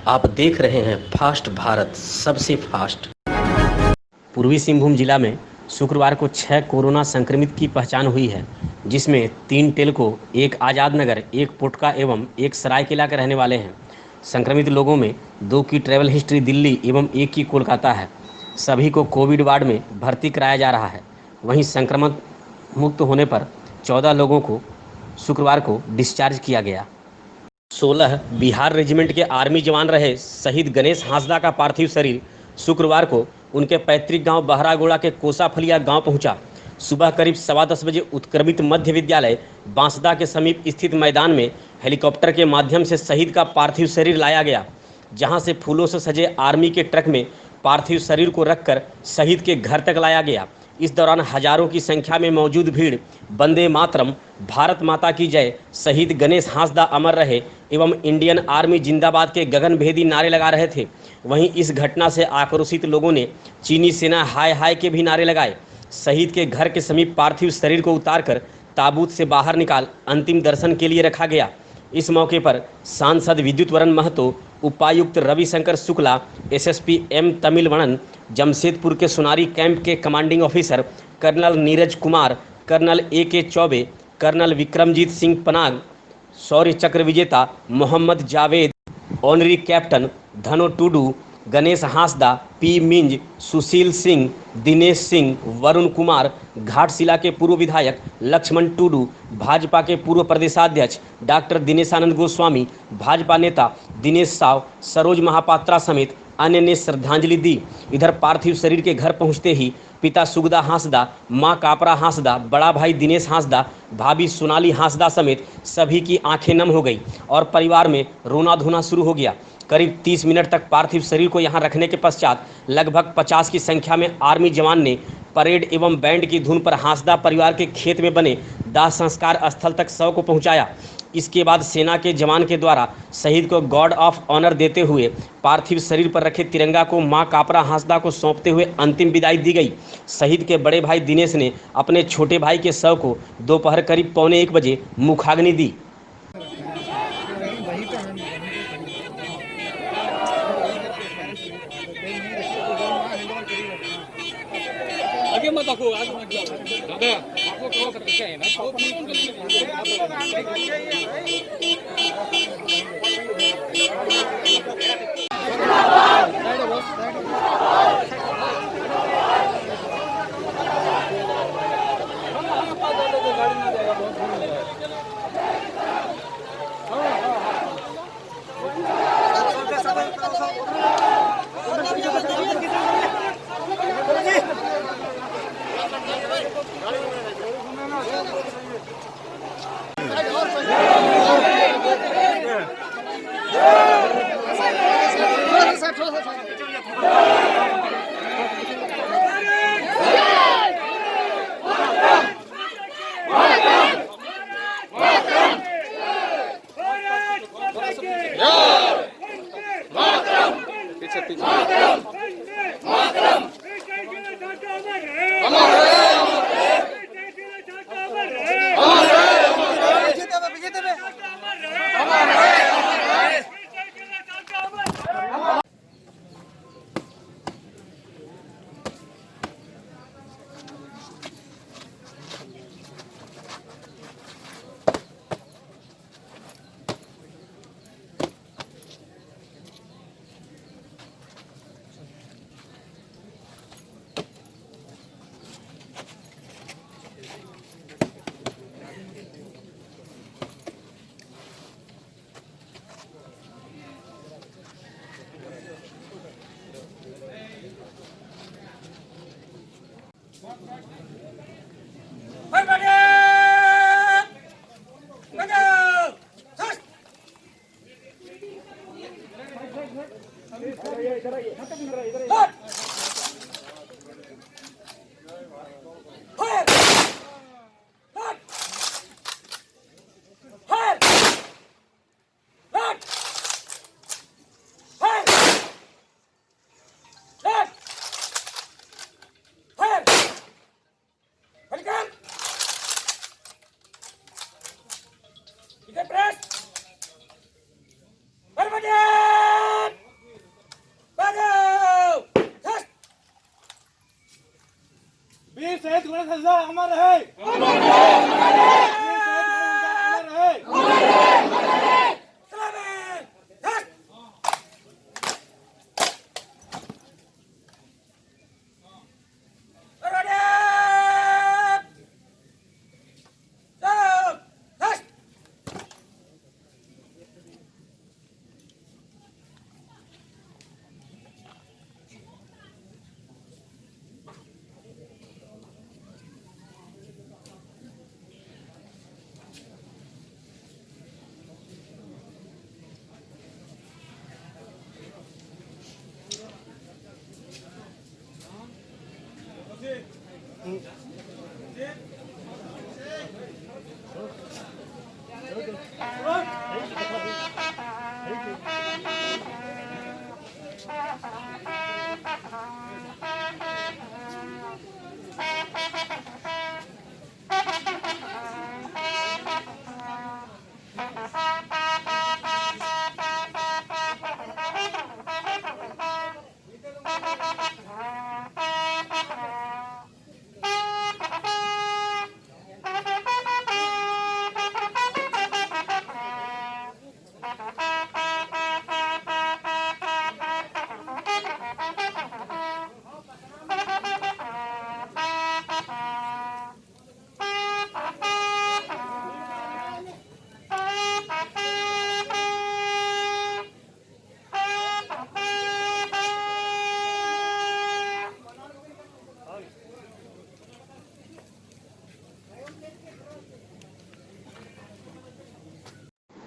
आप देख रहे हैं फास्ट भारत, सबसे फास्ट। पूर्वी सिंहभूम जिला में शुक्रवार को 6 कोरोना संक्रमित की पहचान हुई है, जिसमें 3 टेल्को, 1 आज़ाद नगर, 1 पोटका एवं 1 सरायकेला के रहने वाले हैं। संक्रमित लोगों में 2 की ट्रैवल हिस्ट्री दिल्ली एवं 1 की कोलकाता है। सभी को कोविड वार्ड में भर्ती कराया जा रहा है। वहीं संक्रमण मुक्त होने पर 14 लोगों को शुक्रवार को डिस्चार्ज किया गया। 16 बिहार रेजिमेंट के आर्मी जवान रहे शहीद गणेश हांसदा का पार्थिव शरीर शुक्रवार को उनके पैतृक गांव बहरागोड़ा के कोसाफलिया गांव पहुंचा। सुबह करीब 10:15 बजे उत्क्रमित मध्य विद्यालय बांसदा के समीप स्थित मैदान में हेलीकॉप्टर के माध्यम से शहीद का पार्थिव शरीर लाया गया, जहां से फूलों से सजे आर्मी के ट्रक में पार्थिव शरीर को रखकर शहीद के घर तक लाया गया। इस दौरान हजारों की संख्या में मौजूद भीड़ वंदे मातरम, भारत माता की जय, शहीद गणेश हांसदा अमर रहे एवं इंडियन आर्मी जिंदाबाद के गगनभेदी नारे लगा रहे थे। वहीं इस घटना से आक्रोशित लोगों ने चीनी सेना हाय हाय के भी नारे लगाए। शहीद के घर के समीप पार्थिव शरीर को उतारकर ताबूत से बाहर निकाल अंतिम दर्शन के लिए रखा गया। इस मौके पर सांसद विद्युत वरण महतो, उपायुक्त रविशंकर शुक्ला, एसएसपी एम तमिलवणन, जमशेदपुर के सोनारी कैंप के commanding officer colonel Neeraj Kumar, colonel AK Chaubey, colonel Vikramjit Singh Panag, Shaurya Chakra विजेता मोहम्मद जावेद, ऑनरी कैप्टन धनो टुडू, गणेश हांसदा, P मिंज, सुशील सिंह, दिनेश सिंह, वरुण कुमार, घाटशिला के पूर्व विधायक लक्ष्मण टुडू, भाजपा के पूर्व प्रदेशाध्यक्ष डॉक्टर दिनेशानंद गोस्वामी, भाजपा नेता दिनेश साव, सरोज महापात्रा समेत अन्य ने श्रद्धांजलि दी। इधर पार्थिव शरीर के घर पहुंचते ही पिता सुगदा हांसदा, मां कापरा हांसदा, बड़ा भाई दिनेश हांसदा, भाभी सोनाली हांसदा समेत सभी की आंखें नम हो गई और परिवार में रोना धोना शुरू हो गया। करीब 30 मिनट तक पार्थिव शरीर को यहां रखने के पश्चात लगभग 50 की संख्या में आर्मी जवान ने परेड एवं बैंड की धुन पर हांसदा परिवार के खेत में बने दाह संस्कार स्थल तक शव को पहुंचाया। इसके बाद सेना के जवान के द्वारा शहीद को गार्ड ऑफ ऑनर देते हुए पार्थिव शरीर पर रखे तिरंगा को मां कापरा हांसदा को सौंपते हुए अंतिम विदाई दी गई। शहीद के बड़े भाई दिनेश ने अपने छोटे भाई के शव को दोपहर करीब 12:45 बजे मुखाग्नि दी। आगे मत रखो, आगे मत जाओ दादा, आपको कॉल करके क्या है ना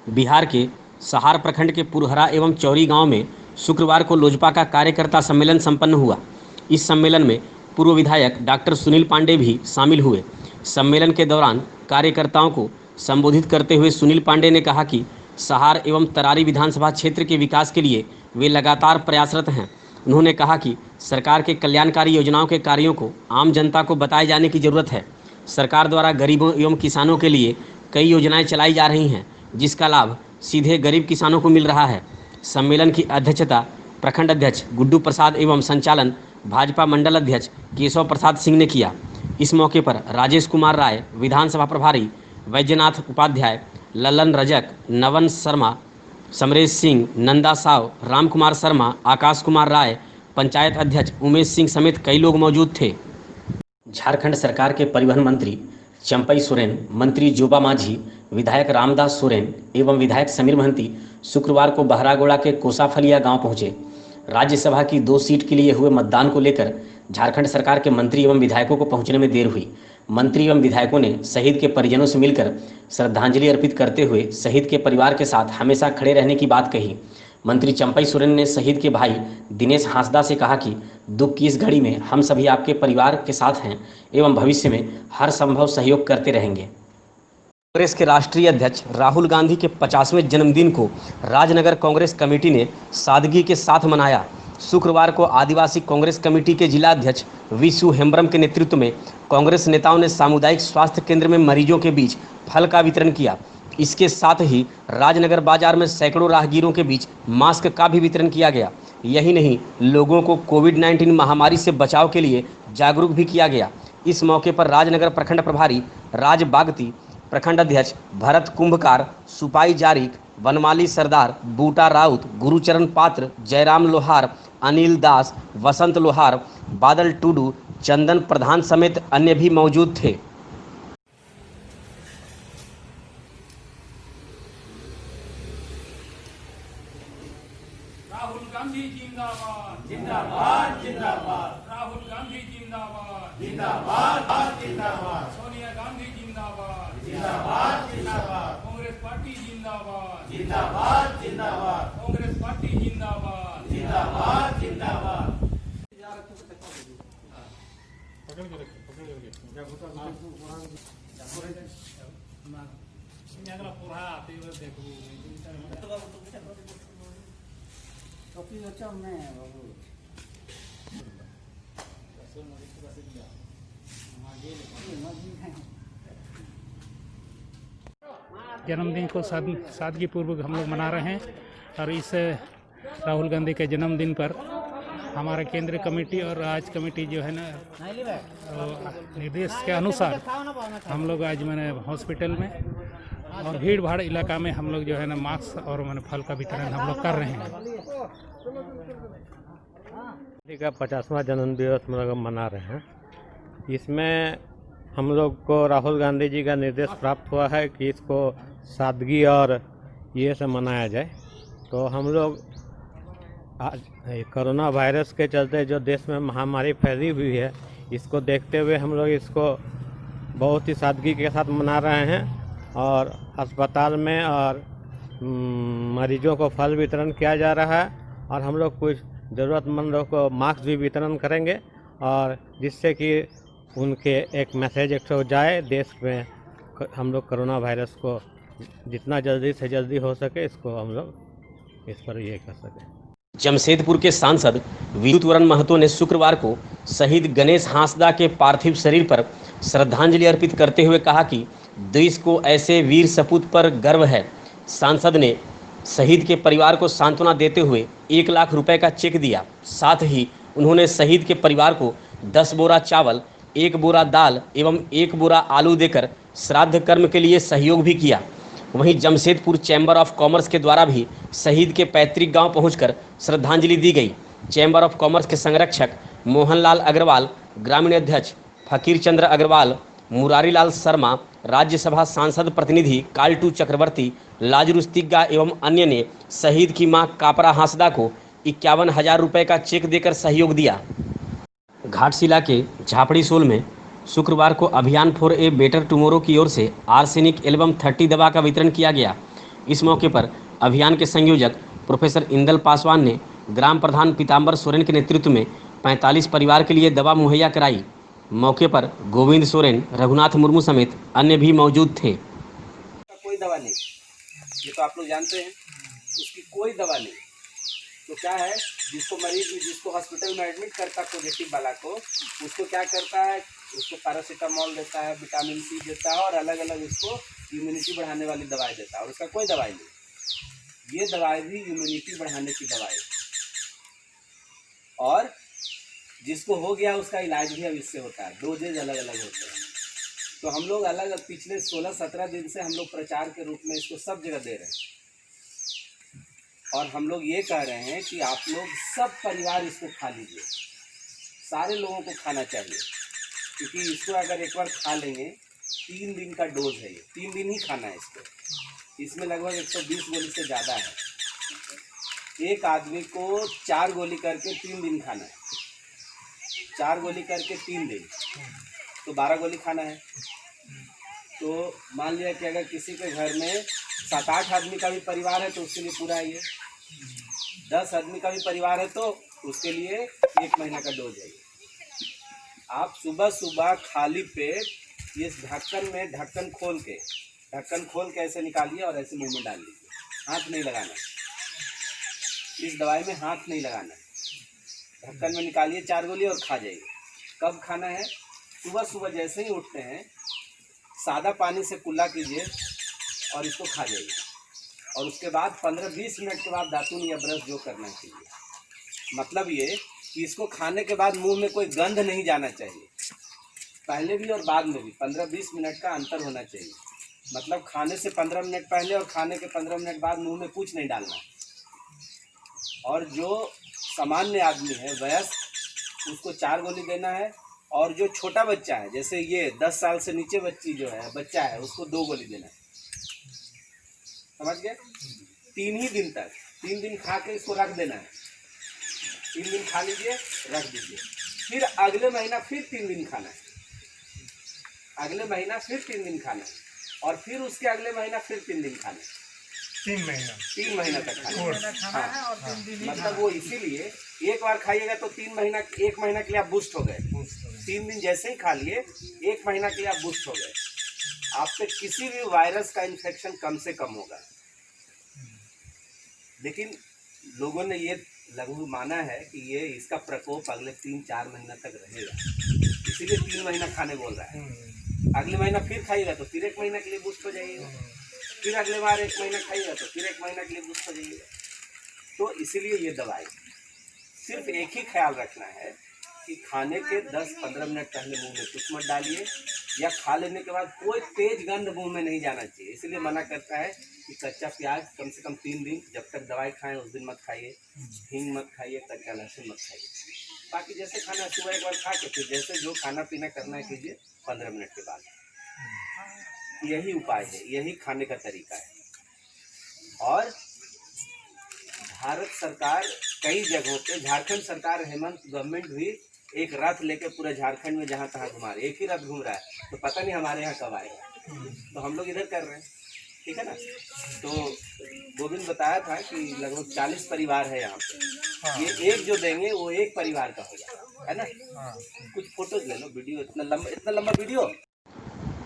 बिहार के सहार प्रखंड के पुरहरा एवं चौरी गांव में शुक्रवार को लोजपा का कार्यकर्ता सम्मेलन संपन्न हुआ। इस सम्मेलन में पूर्व विधायक डॉक्टर सुनील पांडे भी शामिल हुए। सम्मेलन के दौरान कार्यकर्ताओं को संबोधित करते हुए सुनील पांडे ने कहा कि सहार एवं तरारी विधानसभा क्षेत्र के विकास के लिए वे लगातार प्रयासरत हैं। उन्होंने कहा कि सरकार के कल्याणकारी योजनाओं के कार्यों को आम जनता को बताए जाने की जरूरत है। सरकार द्वारा गरीबों एवं किसानों के लिए कई योजनाएं चलाई जा रही हैं, जिसका लाभ सीधे गरीब किसानों को मिल रहा है। सम्मेलन की अध्यक्षता प्रखंड अध्यक्ष गुड्डू प्रसाद एवं संचालन भाजपा मंडल अध्यक्ष केशव प्रसाद सिंह ने किया। इस मौके पर राजेश कुमार राय, विधानसभा प्रभारी वैद्यनाथ उपाध्याय, ललन रजक, नवन शर्मा, समरेश सिंह, नंदा साव, राम कुमार शर्मा, आकाश कुमार राय, पंचायत अध्यक्ष उमेश सिंह समेत कई लोग मौजूद थे। झारखंड सरकार के परिवहन मंत्री चंपई सोरेन, मंत्री जोबा मांझी, विधायक रामदास सोरेन एवं विधायक समीर महंती शुक्रवार को बहरागोड़ा के कोसाफलिया गांव पहुंचे। राज्यसभा की 2 सीट के लिए हुए मतदान को लेकर झारखंड सरकार के मंत्री एवं विधायकों को पहुंचने में देर हुई। मंत्री एवं विधायकों ने शहीद के परिजनों से मिलकर श्रद्धांजलि अर्पित करते हुए शहीद के परिवार के साथ हमेशा खड़े रहने की बात कही। मंत्री चंपई सोरेन ने शहीद के भाई दिनेश हांसदा से कहा कि दुख की इस घड़ी में हम सभी आपके परिवार के साथ हैं एवं भविष्य में हर संभव सहयोग करते रहेंगे। कांग्रेस के राष्ट्रीय अध्यक्ष राहुल गांधी के 50वें जन्मदिन को राजनगर कांग्रेस कमेटी ने सादगी के साथ मनाया। शुक्रवार को आदिवासी कांग्रेस कमेटी के जिला अध्यक्ष विशु हेम्ब्रम के नेतृत्व में कांग्रेस नेताओं ने सामुदायिक स्वास्थ्य केंद्र में मरीजों के बीच फल का वितरण किया। इसके साथ ही राजनगर बाजार में सैकड़ों राहगीरों के बीच मास्क का भी वितरण किया गया। यही नहीं, लोगों को कोविड-19 महामारी से बचाव के लिए जागरूक भी किया गया। इस मौके पर राजनगर प्रखंड प्रभारी राज बागती, प्रखंड अध्यक्ष भरत कुंभकार, सुपाई जारिक, वनमाली सरदार, बूटा राउत, गुरुचरण पात्र, जयराम लोहार, अनिल दास, वसंत लोहार, बादल टूडू, चंदन प्रधान समेत अन्य भी मौजूद थे। राहुल गांधी जिंदाबाद जिंदाबाद जिंदाबाद। राहुल गांधी जिंदाबाद जिंदाबाद जिंदाबाद। सोनिया गांधी जिंदाबाद जिंदाबाद जिंदाबाद। कांग्रेस पार्टी जिंदाबाद जिंदाबाद जिंदाबाद। कांग्रेस पार्टी जिंदाबाद जिंदाबाद जिंदाबाद। जन्मदिन को सादगीपूर्वक हम लोग मना रहे हैं और इस राहुल गांधी के जन्मदिन पर हमारा केंद्रीय कमेटी और राज्य कमेटी जो है ना निर्देश के अनुसार हम लोग आज मैंने हॉस्पिटल में और भीड़ भाड़ इलाका में हम लोग जो है ना मास्क और मैंने फल का वितरण हम लोग कर रहे हैं। का 50वां जन्म दिवस हम लोग मना रहे हैं। इसमें हम लोग को राहुल गांधी जी का निर्देश प्राप्त हुआ है कि इसको सादगी और ये से मनाया जाए। तो हम लोग आज कोरोना वायरस के चलते जो देश में महामारी फैली हुई है, इसको देखते हुए हम लोग इसको बहुत ही सादगी के साथ मना रहे हैं और अस्पताल में और मरीजों को फल वितरण किया जा रहा है और हम लोग कुछ ज़रूरतमंदों को मास्क भी वितरण करेंगे और जिससे कि उनके एक मैसेज एक जाए देश में हम लोग कोरोना वायरस को जितना जल्दी से जल्दी हो सके इसको हम लोग इस पर ये कर सकें। जमशेदपुर के सांसद विद्युत महतो ने शुक्रवार को शहीद गणेश हांसदा के पार्थिव शरीर पर श्रद्धांजलि अर्पित करते हुए कहा कि देश को ऐसे वीर सपूत पर गर्व है। सांसद ने शहीद के परिवार को सांत्वना देते हुए 1 लाख रुपए का चेक दिया। साथ ही उन्होंने शहीद के परिवार को 10 बोरा चावल, 1 बोरा दाल एवं 1 बोरा आलू देकर श्राद्ध कर्म के लिए सहयोग भी किया। वहीं जमशेदपुर चैम्बर ऑफ कॉमर्स के द्वारा भी शहीद के पैतृक गांव पहुंचकर श्रद्धांजलि दी गई। चैम्बर ऑफ कॉमर्स के संरक्षक मोहनलाल अग्रवाल, ग्रामीण अध्यक्ष फकीर चंद्र अग्रवाल, मुरारीलाल शर्मा, राज्यसभा सांसद प्रतिनिधि काल्टू चक्रवर्ती, लाजरूस तिग्गा एवं अन्य ने शहीद की मां कापरा हांसदा को 51,000 रुपये का चेक देकर सहयोग दिया। घाटशिला के झापड़ी सोल में शुक्रवार को अभियान फॉर ए बेटर टुमारो की ओर से आर्सेनिक एल्बम 30 दवा का वितरण किया गया। इस मौके पर अभियान के संयोजक प्रोफेसर इंदल पासवान ने ग्राम प्रधान पीताम्बर सोरेन के नेतृत्व में 45 परिवार के लिए दवा मुहैया कराई। मौके पर गोविंद सोरेन, रघुनाथ मुर्मू समेत अन्य भी मौजूद थे। कोई दवा नहीं, ये तो आप लोग जानते हैं, उसकी कोई दवा नहीं। तो क्या है, जिसको हॉस्पिटल में एडमिट करता पॉजिटिव वाला को, उसको क्या करता है, उसको पैरासीटामोल देता है, विटामिन सी देता है और अलग अलग उसको इम्यूनिटी बढ़ाने वाली दवाई देता है। और उसका कोई दवाई नहीं। ये दवाई भी इम्यूनिटी बढ़ाने की दवाई, और जिसको हो गया उसका इलाज भी अब इससे होता है। डोजेज अलग अलग होते हैं। तो हम लोग अलग पिछले 16-17 दिन से हम लोग प्रचार के रूप में इसको सब जगह दे रहे हैं। और हम लोग ये कह रहे हैं कि आप लोग सब परिवार इसको खा लीजिए। सारे लोगों को खाना चाहिए, क्योंकि इसको अगर एक बार खा लेंगे, 3 दिन का डोज है ये, 3 दिन ही खाना है इसको। इसमें लगभग 120 गोली से ज़्यादा है। एक आदमी को 4 गोली करके 3 दिन खाना है। 4 गोली करके 3 दिन, तो 12 गोली खाना है। तो मान लिया कि अगर किसी के घर में 7-8 आदमी का भी परिवार है तो उसके लिए पूरा है ये। 10 आदमी का भी परिवार है तो उसके लिए 1 महीना का डोज है। आप सुबह सुबह खाली पेट ये ढक्कन खोल के ऐसे निकालिए और ऐसे मुंह में डाल लीजिए। हाथ नहीं लगाना, इस दवाई में हाथ नहीं लगाना। ढक्कन में निकालिए 4 गोली और खा जाइए। कब खाना है? सुबह सुबह जैसे ही उठते हैं, सादा पानी से कुल्ला कीजिए और इसको खा जाइए। और उसके बाद 15-20 मिनट के बाद दातुन या ब्रश जो करना चाहिए। मतलब ये कि इसको खाने के बाद मुंह में कोई गंध नहीं जाना चाहिए। पहले भी और बाद में भी 15-20 मिनट का अंतर होना चाहिए। मतलब खाने से 15 मिनट पहले और खाने के 15 मिनट बाद मुंह में कुछ नहीं डालना। और जो सामान्य आदमी है, वयस्क, उसको 4 गोली देना है। और जो छोटा बच्चा है, जैसे ये 10 साल से नीचे बच्चा है, उसको 2 गोली देना है। समझ गए? 3 ही दिन तक, 3 दिन खा के इसको रख देना है। 3 दिन खा लीजिए, रख दीजिए। फिर अगले महीना फिर 3 दिन खाना है। अगले महीना फिर 3 दिन खाना है। और फिर उसके अगले महीना फिर 3 दिन खाना है। 3 महीना तक खाना है। मतलब वो इसीलिए एक बार खाइएगा तो 1 महीना के लिए आप बूस्ट हो गए। 3 दिन जैसे ही खा लिए, 1 महीना के लिए आप बूस्ट हो गए। आप पे किसी भी वायरस का इन्फेक्शन कम से कम होगा। लेकिन लोगों ने ये लगभग माना है कि ये इसका प्रकोप अगले 3-4 महीना तक रहेगा, इसीलिए 3 महीना खाने बोल रहा है। अगले महीना फिर खाइएगा तो फिर 1 महीना के लिए बूस्ट हो जाइएगा। फिर अगले बार 1 महीना खाइएगा तो फिर 1 महीना के लिए बूस्ट हो जाइएगा। तो इसीलिए ये दवाई सिर्फ एक ही ख्याल रखना है कि खाने के 10-15 मिनट पहले मुंह में कुछ मत डालिए, या खा लेने के बाद कोई तेज गंध मुंह में नहीं जाना चाहिए। इसलिए मना करता है कि कच्चा प्याज कम से कम 3 दिन जब तक दवाई खाएं उस दिन मत खाइए। हींग मत खाइए, कच्चा लहसुन मत खाइए। बाकी जैसे खाना सुबह एक बार खा के फिर जैसे जो खाना पीना करना है कीजिए 15 मिनट के बाद। यही उपाय है, यही खाने का तरीका है। और भारत सरकार कई जगहों पे, झारखंड सरकार, हेमंत गवर्नमेंट भी एक रथ लेके पूरे झारखंड में जहाँ तहाँ घुमा रहे, एक ही रथ घूम रहा है। तो पता नहीं हमारे यहाँ कब आएगा। तो हम लोग इधर कर रहे हैं, ठीक है ना। तो गोविंद बताया था कि लगभग 40 परिवार है यहाँ पे। ये एक जो देंगे वो एक परिवार का होगा, है ना। कुछ फोटोज ले लो, वीडियो, इतना लंबा वीडियो।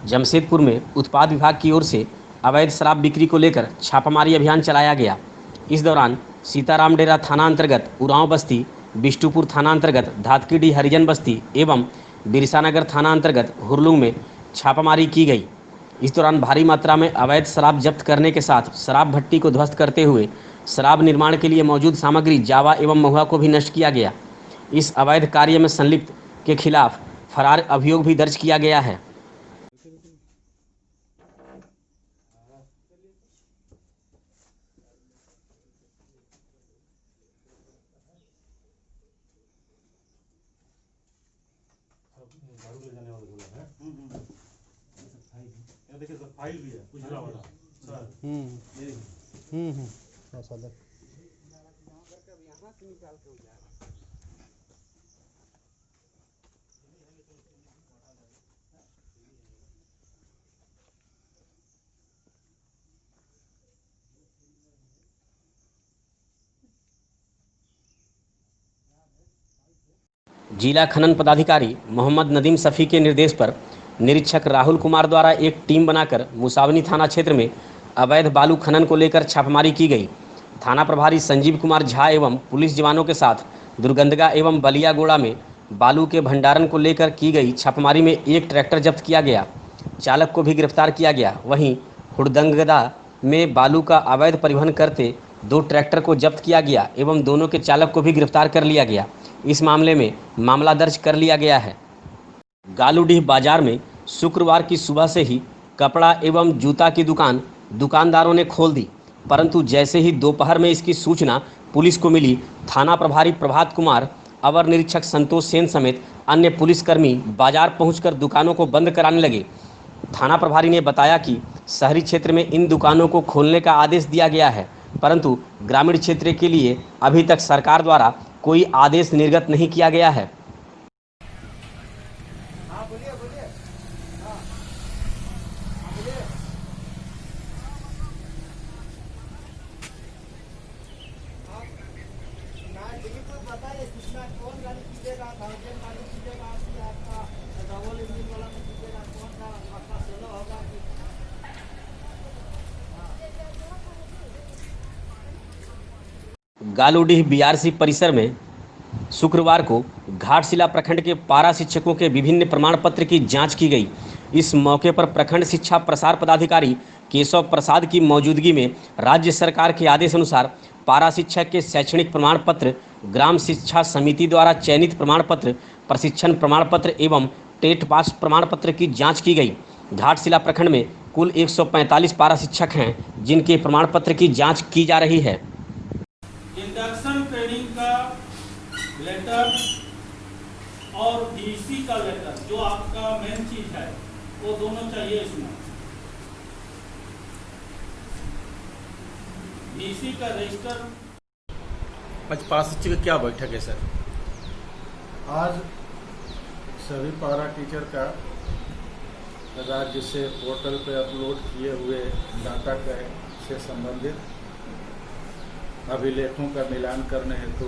जमशेदपुर में उत्पाद विभाग की ओर से अवैध शराब बिक्री को लेकर छापामारी अभियान चलाया गया। इस दौरान सीताराम डेरा थाना अंतर्गत उरांव बस्ती, बिष्टुपुर थाना अंतर्गत धातकीडीह हरिजन बस्ती एवं बिरसानगर थाना अंतर्गत हुरलुंग में छापामारी की गई। इस दौरान भारी मात्रा में अवैध शराब जब्त करने के साथ शराब भट्टी को ध्वस्त करते हुए शराब निर्माण के लिए मौजूद सामग्री जावा एवं महुआ को भी नष्ट किया गया। इस अवैध कार्य में संलिप्त के खिलाफ फरार अभियोग भी दर्ज किया गया है। देखिए सर, फाइल भी है उजला वाला सर। जिला खनन पदाधिकारी मोहम्मद नदीम सफ़ी के निर्देश पर निरीक्षक राहुल कुमार द्वारा एक टीम बनाकर मुसावनी थाना क्षेत्र में अवैध बालू खनन को लेकर छापेमारी की गई। थाना प्रभारी संजीव कुमार झा एवं पुलिस जवानों के साथ दुर्गंदगा एवं बलियागोड़ा में बालू के भंडारण को लेकर की गई छापेमारी में एक ट्रैक्टर जब्त किया गया, चालक को भी गिरफ्तार किया गया। वहीं हुड़दंगदा में बालू का अवैध परिवहन करते 2 ट्रैक्टर को जब्त किया गया एवं दोनों के चालक को भी गिरफ्तार कर लिया गया। इस मामले में मामला दर्ज कर लिया गया है। गालूडीह बाजार में शुक्रवार की सुबह से ही कपड़ा एवं जूता की दुकानदारों ने खोल दी, परंतु जैसे ही दोपहर में इसकी सूचना पुलिस को मिली, थाना प्रभारी प्रभात कुमार, अवर निरीक्षक संतोष सेन समेत अन्य पुलिसकर्मी बाजार पहुंचकर दुकानों को बंद कराने लगे। थाना प्रभारी ने बताया कि शहरी क्षेत्र में इन दुकानों को खोलने का आदेश दिया गया है, परंतु ग्रामीण क्षेत्र के लिए अभी तक सरकार द्वारा कोई आदेश निर्गत नहीं किया गया है। गालूडीह बीआरसी परिसर में शुक्रवार को घाटशिला प्रखंड के पारा शिक्षकों के विभिन्न प्रमाण पत्र की जांच की गई। इस मौके पर प्रखंड शिक्षा प्रसार पदाधिकारी केशव प्रसाद की मौजूदगी में राज्य सरकार के आदेश अनुसार पारा शिक्षक के शैक्षणिक प्रमाण पत्र, ग्राम शिक्षा समिति द्वारा चयनित प्रमाण पत्र, प्रशिक्षण प्रमाण पत्र एवं टेट पास प्रमाण पत्र की जाँच की गई। घाटशिला प्रखंड में कुल 145 पारा शिक्षक हैं, जिनके प्रमाण पत्र की जाँच की जा रही है। इंडक्शन ट्रेनिंग का लेटर और डीसी का लेटर, जो आपका मेन चीज है, वो दोनों चाहिए इसमें। डीसी का रजिस्टर। आज पारा शिक्षक की क्या बैठक है सर? आज सभी पारा टीचर का राज्य से पोर्टल पर अपलोड किए हुए डाटा से संबंधित अभिलेखों का मिलान करने हेतु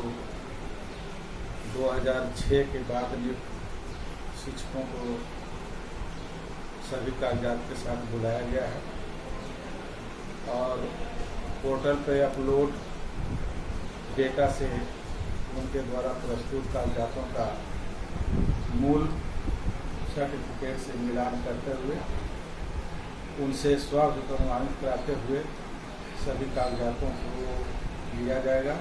2006 के बाद नियुक्त शिक्षकों को सभी कागजात के साथ बुलाया गया है और पोर्टल पर अपलोड डेटा से उनके द्वारा प्रस्तुत कागजातों का मूल सर्टिफिकेट से मिलान करते हुए उनसे स्वास्थ्य प्रमाणित कराते हुए सभी कागजातों को लिया जाएगा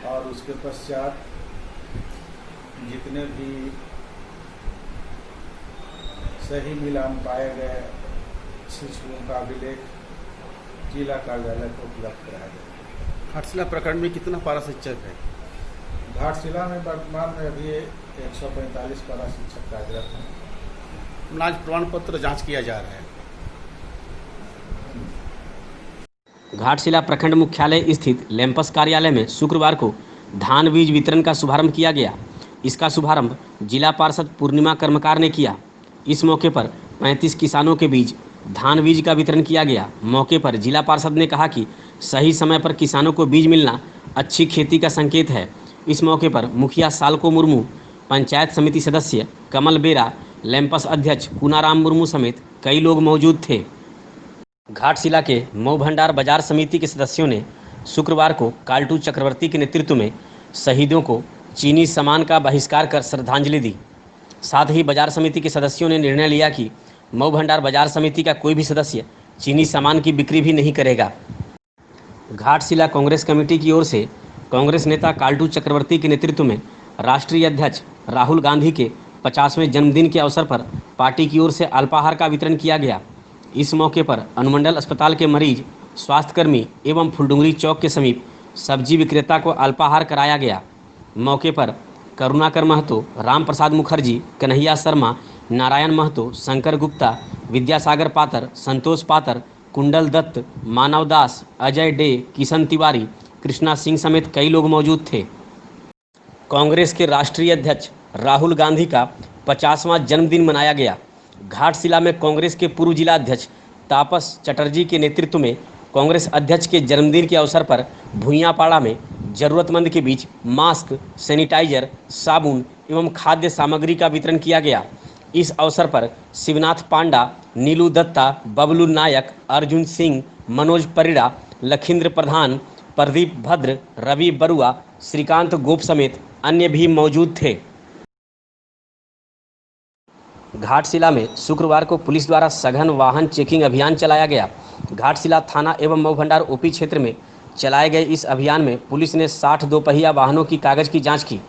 और उसके पश्चात जितने भी सही मिलान पाए गए शिक्षकों का अभिलेख जिला कार्यालय को उपलब्ध कराया जाएगा। घाटशिला प्रखंड में कितना पारा शिक्षक है? घाटशिला में वर्तमान में अभी 145 पारा शिक्षक कार्यरत हैं। आज प्रमाण पत्र जांच किया जा रहा है। घाटशिला प्रखंड मुख्यालय स्थित लैंपस कार्यालय में शुक्रवार को धान बीज वितरण का शुभारंभ किया गया। इसका शुभारंभ जिला पार्षद पूर्णिमा कर्मकार ने किया। इस मौके पर 35 किसानों के बीच धान बीज का वितरण किया गया। मौके पर जिला पार्षद ने कहा कि सही समय पर किसानों को बीज मिलना अच्छी खेती का संकेत है। इस मौके पर मुखिया सालको मुर्मू, पंचायत समिति सदस्य कमल बेरा, लैंपस अध्यक्ष कुनाराम मुर्मू समेत कई लोग मौजूद थे। घाटशिला के मऊ भंडार बाजार समिति के सदस्यों ने शुक्रवार को काल्टू चक्रवर्ती के नेतृत्व में शहीदों को चीनी सामान का बहिष्कार कर श्रद्धांजलि दी। साथ ही बाजार समिति के सदस्यों ने निर्णय लिया कि मऊ भंडार बाजार समिति का कोई भी सदस्य चीनी सामान की बिक्री भी नहीं करेगा। घाटशिला कांग्रेस कमेटी की ओर से कांग्रेस नेता काल्टू चक्रवर्ती के नेतृत्व में राष्ट्रीय अध्यक्ष राहुल गांधी के 50वें जन्मदिन के अवसर पर पार्टी की ओर से अल्पाहार का वितरण किया गया। इस मौके पर अनुमंडल अस्पताल के मरीज, स्वास्थ्यकर्मी एवं फुलडुंगरी चौक के समीप सब्जी विक्रेता को अल्पाहार कराया गया। मौके पर करुणाकर महतो, राम प्रसाद मुखर्जी, कन्हैया शर्मा, नारायण महतो, शंकर गुप्ता, विद्यासागर पातर, संतोष पातर, कुंडल दत्त, मानव दास, अजय डे, किशन तिवारी, कृष्णा सिंह समेत कई लोग मौजूद थे। कांग्रेस के राष्ट्रीय अध्यक्ष राहुल गांधी का 50वां जन्मदिन मनाया गया। घाटशिला में कांग्रेस के पूर्व जिला अध्यक्ष तापस चटर्जी के नेतृत्व में कांग्रेस अध्यक्ष के जन्मदिन के अवसर पर भुइयांपाड़ा में जरूरतमंद के बीच मास्क, सैनिटाइजर, साबुन एवं खाद्य सामग्री का वितरण किया गया। इस अवसर पर शिवनाथ पांडा, नीलू दत्ता, बबलू नायक, अर्जुन सिंह, मनोज परिड़ा, लखींद्र प्रधान, प्रदीप भद्र, रवि बरुआ, श्रीकांत गोप समेत अन्य भी मौजूद थे। घाटशिला में शुक्रवार को पुलिस द्वारा सघन वाहन चेकिंग अभियान चलाया गया। घाटशिला थाना एवं मऊ भंडार ओपी क्षेत्र में चलाए गए इस अभियान में पुलिस ने 60 दोपहिया वाहनों की कागज की जांच की,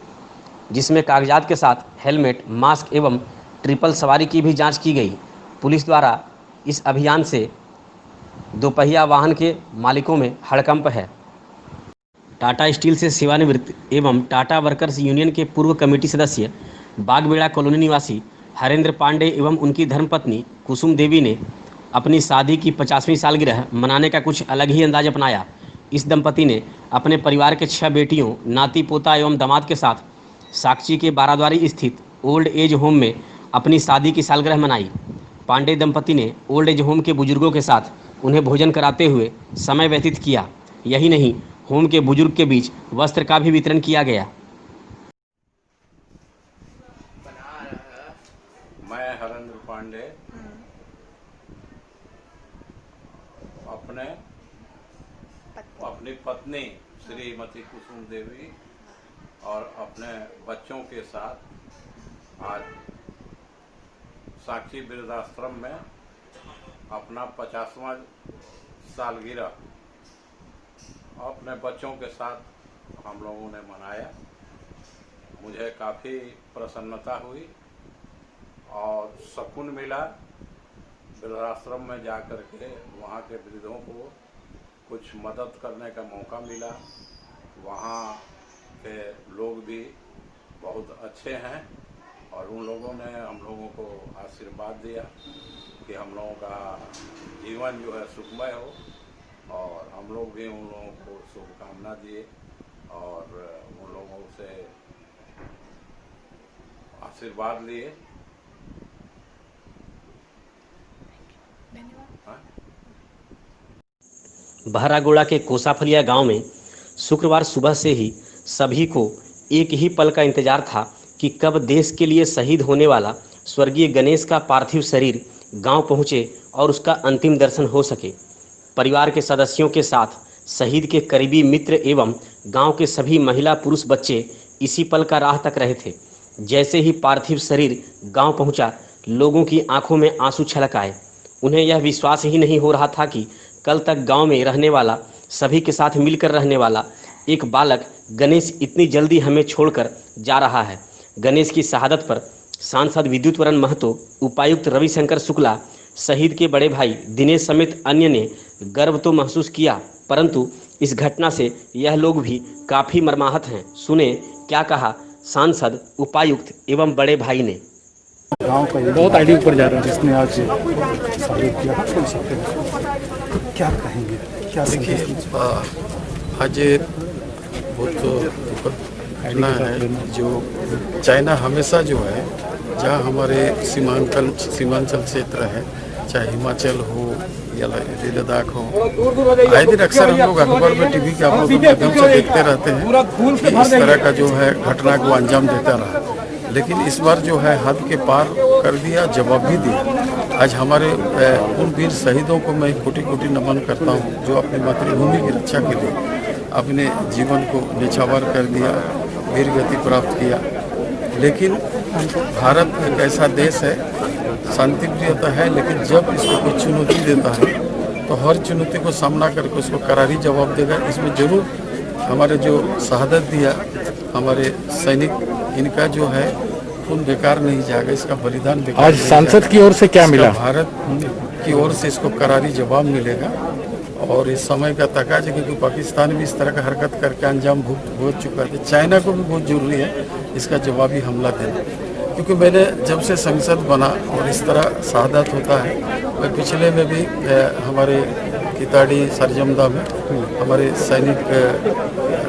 जिसमें कागजात के साथ हेलमेट, मास्क एवं ट्रिपल सवारी की भी जांच की गई। पुलिस द्वारा इस अभियान से दोपहिया वाहन के मालिकों में हड़कंप है। टाटा स्टील से सेवानिवृत्त एवं टाटा वर्कर्स यूनियन के पूर्व कमेटी सदस्य बागबेड़ा कॉलोनी निवासी हरेंद्र पांडे एवं उनकी धर्मपत्नी कुसुम देवी ने अपनी शादी की 50वीं सालगिरह मनाने का कुछ अलग ही अंदाज अपनाया। इस दंपति ने अपने परिवार के 6 बेटियों, नाती पोता एवं दामाद के साथ साक्षी के बाराद्वारी स्थित ओल्ड एज होम में अपनी शादी की सालगिरह मनाई। पांडे दंपति ने ओल्ड एज होम के बुजुर्गों के साथ उन्हें भोजन कराते हुए समय व्यतीत किया। यही नहीं, होम के बुजुर्ग के बीच वस्त्र का भी वितरण किया गया। मैं हरेंद्र पांडे अपनी पत्नी श्रीमती कुसुम देवी और अपने बच्चों के साथ आज साक्षी वृद्धाश्रम में अपना 50वां सालगिरह अपने बच्चों के साथ हम लोगों ने मनाया। मुझे काफ़ी प्रसन्नता हुई और सुकून मिला। वृद्धाश्रम में जा कर के वहाँ के वृद्धों को कुछ मदद करने का मौका मिला। वहाँ के लोग भी बहुत अच्छे हैं और उन लोगों ने हम लोगों को आशीर्वाद दिया कि हम लोगों का जीवन जो है सुखमय हो, और हम लोग भी उन लोगों को शुभकामना दिए और उन लोगों से आशीर्वाद लिए। बहरागोड़ा के कोसाफलिया गांव में शुक्रवार सुबह से ही सभी को एक ही पल का इंतजार था कि कब देश के लिए शहीद होने वाला स्वर्गीय गणेश का पार्थिव शरीर गांव पहुंचे और उसका अंतिम दर्शन हो सके। परिवार के सदस्यों के साथ शहीद के करीबी मित्र एवं गांव के सभी महिला पुरुष बच्चे इसी पल का राह तक रहे थे। जैसे ही पार्थिव शरीर गांव पहुंचा, लोगों की आंखों में आंसू छलक आए। उन्हें यह विश्वास ही नहीं हो रहा था कि कल तक गांव में रहने वाला, सभी के साथ मिलकर रहने वाला एक बालक गणेश इतनी जल्दी हमें छोड़कर जा रहा है। गणेश की शहादत पर सांसद विद्युतवरण महतो, उपायुक्त रविशंकर शुक्ला, शहीद के बड़े भाई दिनेश समेत अन्य ने गर्व तो महसूस किया, परंतु इस घटना से यह लोग भी काफ़ी मर्माहत हैं। सुने क्या कहा सांसद, उपायुक्त एवं बड़े भाई ने। गांव का बहुत आईडी ऊपर जा रहा है जिसने आज शादी किया, क्या कहेंगे, क्या देखिए आज बहुत दुखद घटना है। जो चाइना हमेशा जो है, जहाँ हमारे सीमांचल क्षेत्र है, चाहे हिमाचल हो या लद्दाख हो, आए दिन अक्सर हम लोग अखबार में, टीवी के माध्यम से देखते रहते हैं कि इस तरह का जो है घटना को अंजाम देता रहा। लेकिन इस बार जो है हद के पार कर दिया, जवाब भी दिया। आज हमारे उन वीर शहीदों को मैं कोटि कोटि नमन करता हूँ जो अपनी मातृभूमि की रक्षा के लिए अपने जीवन को न्यौछावर कर दिया, वीर गति प्राप्त किया। लेकिन भारत एक ऐसा देश है, शांति प्रियता है, लेकिन जब इसको कोई चुनौती देता है तो हर चुनौती को सामना करके उसको करारी जवाब देगा। इसमें जरूर हमारे जो शहादत दिया हमारे सैनिक, इनका जो है खून बेकार नहीं जाएगा, इसका बलिदान बेकार। आज सांसद की ओर से क्या मिला? भारत की ओर से इसको करारी जवाब मिलेगा और इस समय का तकाजा, क्योंकि पाकिस्तान भी इस तरह का हरकत करके अंजाम भुगत चुका है। चाइना को भी बहुत जरूरी है इसका जवाबी हमला देना, क्योंकि मैंने जब से संसद बना और इस तरह शहादत होता है, मैं पिछले में भी हमारे किताड़ी सरजमदा में हमारे सैनिक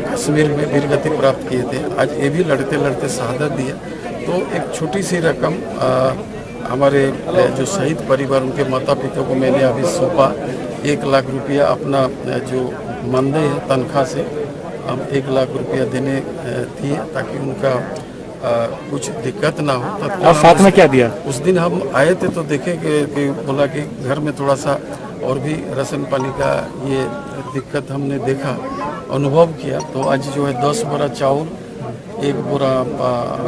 कश्मीर में वीरगति प्राप्त किए थे, आज ये भी लड़ते लड़ते शहादत दिया। तो एक छोटी सी रकम हमारे जो शहीद परिवार, उनके माता पिता को मैंने अभी सौंपा। 1 लाख रुपया अपना जो मानदेय है तनख्वाह से हम 1 लाख रुपया देने दिए ताकि उनका कुछ दिक्कत ना हो। और साथ में क्या दिया? उस दिन हम आए थे तो देखे कि बोला कि घर में थोड़ा सा और भी राशन पानी का ये दिक्कत हमने देखा, अनुभव किया। तो आज जो है 10 बोरा चावल, 1 बोरा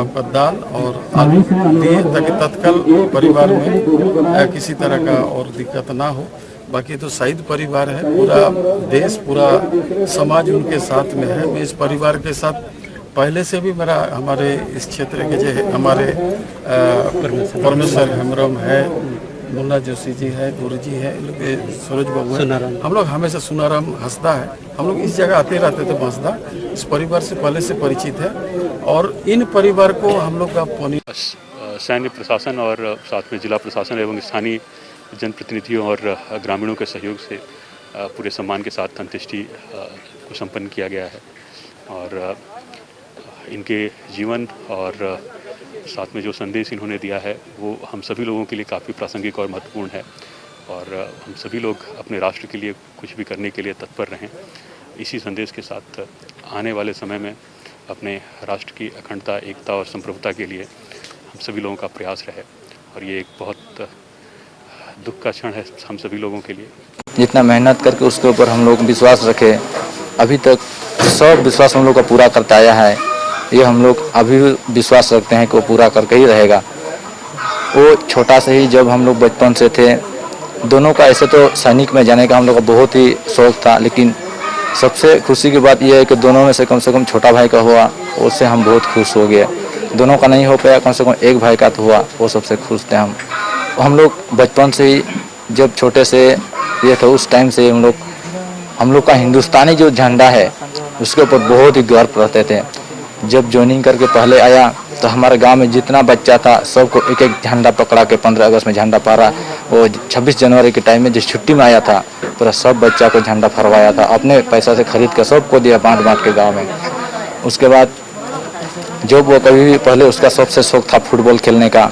आपका दाल और आलू दिए ताकि तत्काल परिवार में किसी तरह का और दिक्कत ना हो। बाकी तो शहीद परिवार है, पूरा देश, पूरा समाज उनके साथ में है। मैं इस परिवार के साथ पहले से भी मेरा हमारे इस क्षेत्र के जो हमारे परमेश्वर हेम्ब्रम है, मुन्ना जोशी जी है, गुरुजी है, सूरज बाबू है, हम लोग हमेशा सुनाराम हंसदा है, हम लोग इस जगह आते रहते थे हंसदा। इस परिवार से पहले से परिचित है और इन परिवार को हम लोग का सैन्य प्रशासन और साथ में जिला प्रशासन एवं स्थानीय जनप्रतिनिधियों और ग्रामीणों के सहयोग से पूरे सम्मान के साथ अंत्येष्टि को संपन्न किया गया है। और इनके जीवन और साथ में जो संदेश इन्होंने दिया है वो हम सभी लोगों के लिए काफ़ी प्रासंगिक और महत्वपूर्ण है और हम सभी लोग अपने राष्ट्र के लिए कुछ भी करने के लिए तत्पर रहें। इसी संदेश के साथ आने वाले समय में अपने राष्ट्र की अखंडता, एकता और संप्रभुता के लिए हम सभी लोगों का प्रयास रहे और ये एक बहुत दुख का क्षण है हम सभी लोगों के लिए। जितना मेहनत करके उसके ऊपर हम लोग विश्वास रखे, अभी तक सब विश्वास हम लोग का पूरा करता आया है। ये हम लोग अभी भी विश्वास रखते हैं कि वो पूरा करके ही रहेगा। वो छोटा से ही जब हम लोग बचपन से थे, दोनों का ऐसे तो सैनिक में जाने का हम लोग का बहुत ही शौक था, लेकिन सबसे खुशी की बात यह है कि दोनों में से कम छोटा भाई का हुआ, उससे हम बहुत खुश हो गए। दोनों का नहीं हो पाया, कम से कम एक भाई का तो हुआ, वो सबसे खुश थे हम लोग बचपन से ही जब छोटे से ये थे उस टाइम से हम लोग का हिंदुस्तानी जो झंडा है उसके ऊपर बहुत ही गर्व रहते थे। जब ज्वाइनिंग करके पहले आया तो हमारे गांव में जितना बच्चा था सबको एक एक झंडा पकड़ा के 15 अगस्त में झंडा फहरा। वो 26 जनवरी के टाइम में जिस छुट्टी में आया था पूरा सब बच्चा को झंडा फहरवाया था, अपने पैसा से खरीद कर सबको दिया बांट के गाँव में। उसके बाद जब वो कभी भी पहले उसका सबसे शौक था फुटबॉल खेलने का,